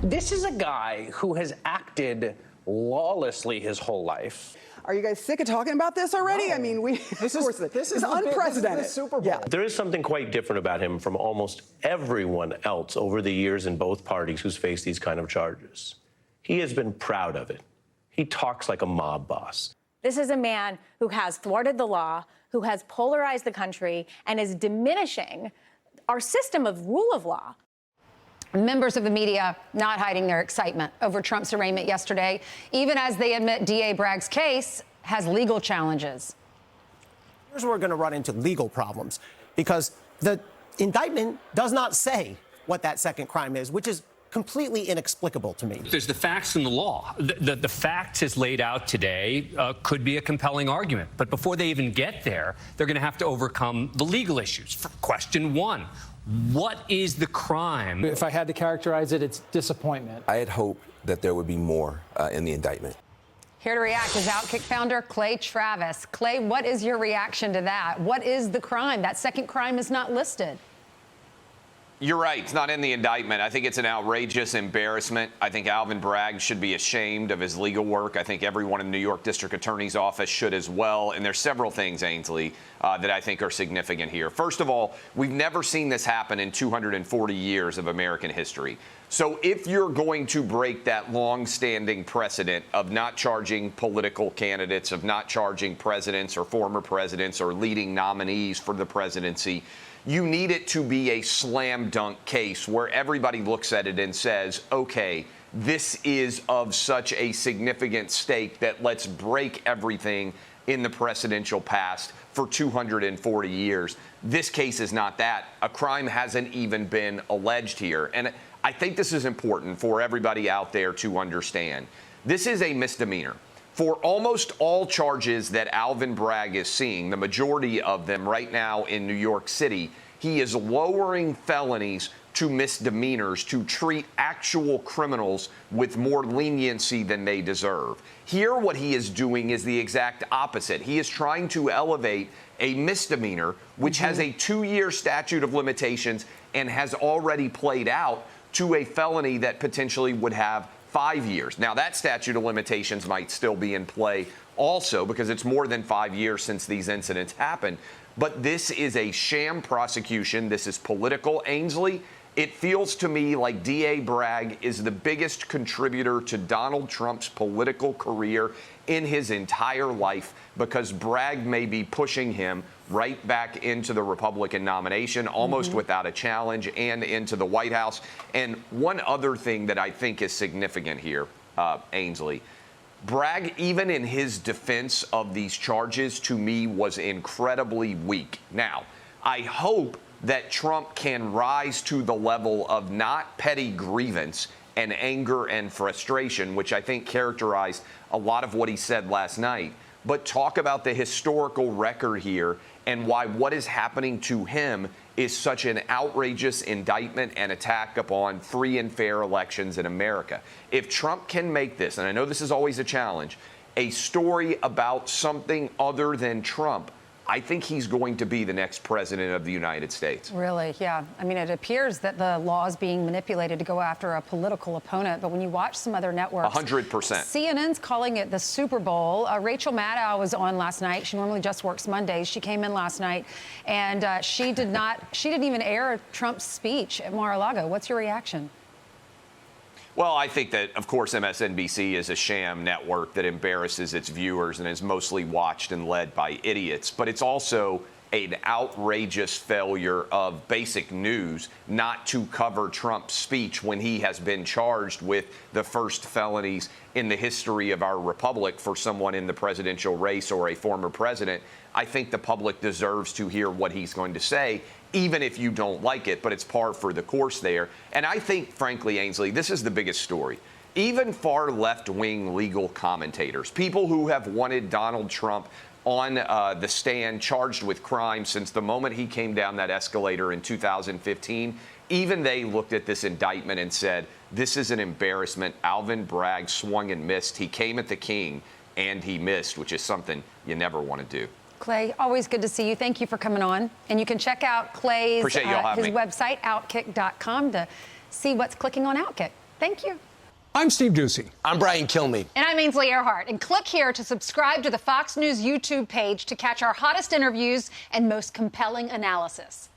This is a guy who has acted lawlessly his whole life. Are you guys sick of talking about this already? No. I mean, this is unprecedented. This is the Super Bowl. Yeah. There is something quite different about him from almost everyone else over the years in both parties who's faced these kind of charges. He has been proud of it. He talks like a mob boss. This is a man who has thwarted the law, who has polarized the country, and is diminishing our system of rule of law. Members of the media not hiding their excitement over Trump's arraignment yesterday, even as they admit DA Bragg's case has legal challenges. Here's where we're going to run into legal problems, because the indictment does not say what that second crime is, which is completely inexplicable to me. There's the facts and the law. The facts as laid out today could be a compelling argument. But before they even get there, they're going to have to overcome the legal issues. For question one, what is the crime? If I had to characterize it, it's disappointment. I had hoped that there would be more in the indictment. Here to react is OutKick founder Clay Travis. Clay, what is your reaction to that? What is the crime? That second crime is not listed. You're right. It's not in the indictment. I think it's an outrageous embarrassment. I think Alvin Bragg should be ashamed of his legal work. I think everyone in the New York District Attorney's Office should as well. And there's several things, Ainsley, that I think are significant here. First of all, we've never seen this happen in 240 years of American history. So if you're going to break that long-standing precedent of not charging political candidates, of not charging presidents or former presidents or leading nominees for the presidency, you need it to be a slam dunk case where everybody looks at it and says, okay, this is of such a significant stake that let's break everything in the presidential past for 240 years. This case is not that. A crime hasn't even been alleged here. And I think this is important for everybody out there to understand. This is a misdemeanor. For almost all charges that Alvin Bragg is seeing, the majority of them right now in New York City, he is lowering felonies to misdemeanors to treat actual criminals with more leniency than they deserve. Here, what he is doing is the exact opposite. He is trying to elevate a misdemeanor, which has a 2-year statute of limitations and has already played out, to a felony that potentially would have 5 years. Now, that statute of limitations might still be in play also because it's more than 5 years since these incidents happened. But this is a sham prosecution. This is political, Ainsley. It feels to me like DA Bragg is the biggest contributor to Donald Trump's political career in his entire life, because Bragg may be pushing him right back into the Republican nomination, almost without a challenge, and into the White House. And one other thing that I think is significant here, Ainsley, Bragg, even in his defense of these charges, to me, was incredibly weak. Now, I hope that Trump can rise to the level of not petty grievance and anger and frustration, which I think characterized a lot of what he said last night, but talk about the historical record here and why what is happening to him is such an outrageous indictment and attack upon free and fair elections in America. If Trump can make this, and I know this is always a challenge, a story about something other than Trump, I think he's going to be the next president of the United States. Really, yeah. I mean, it appears that the law is being manipulated to go after a political opponent. But when you watch some other networks, 100%. CNN's calling it the Super Bowl. Rachel Maddow was on last night. She normally just works Mondays. She came in last night, and she didn't even air Trump's speech at Mar-a-Lago. What's your reaction? Well, I think that, of course, MSNBC is a sham network that embarrasses its viewers and is mostly watched and led by idiots. But it's also an outrageous failure of basic news not to cover Trump's speech when he has been charged with the first felonies in the history of our republic for someone in the presidential race or a former president. I think the public deserves to hear what he's going to say, even if you don't like it, but it's par for the course there. And I think, frankly, Ainsley, this is the biggest story. Even far left-wing legal commentators, people who have wanted Donald Trump on the stand charged with crime since the moment he came down that escalator in 2015, even they looked at this indictment and said, this is an embarrassment. Alvin Bragg swung and missed. He came at the king and he missed, which is something you never want to do. Clay, always good to see you. Thank you for coming on. And you can check out Clay's his website, outkick.com, to see what's clicking on OutKick. Thank you. I'm Steve Ducey. I'm Brian Kilmeade. And I'm Ainsley Earhart. And click here to subscribe to the Fox News YouTube page to catch our hottest interviews and most compelling analysis.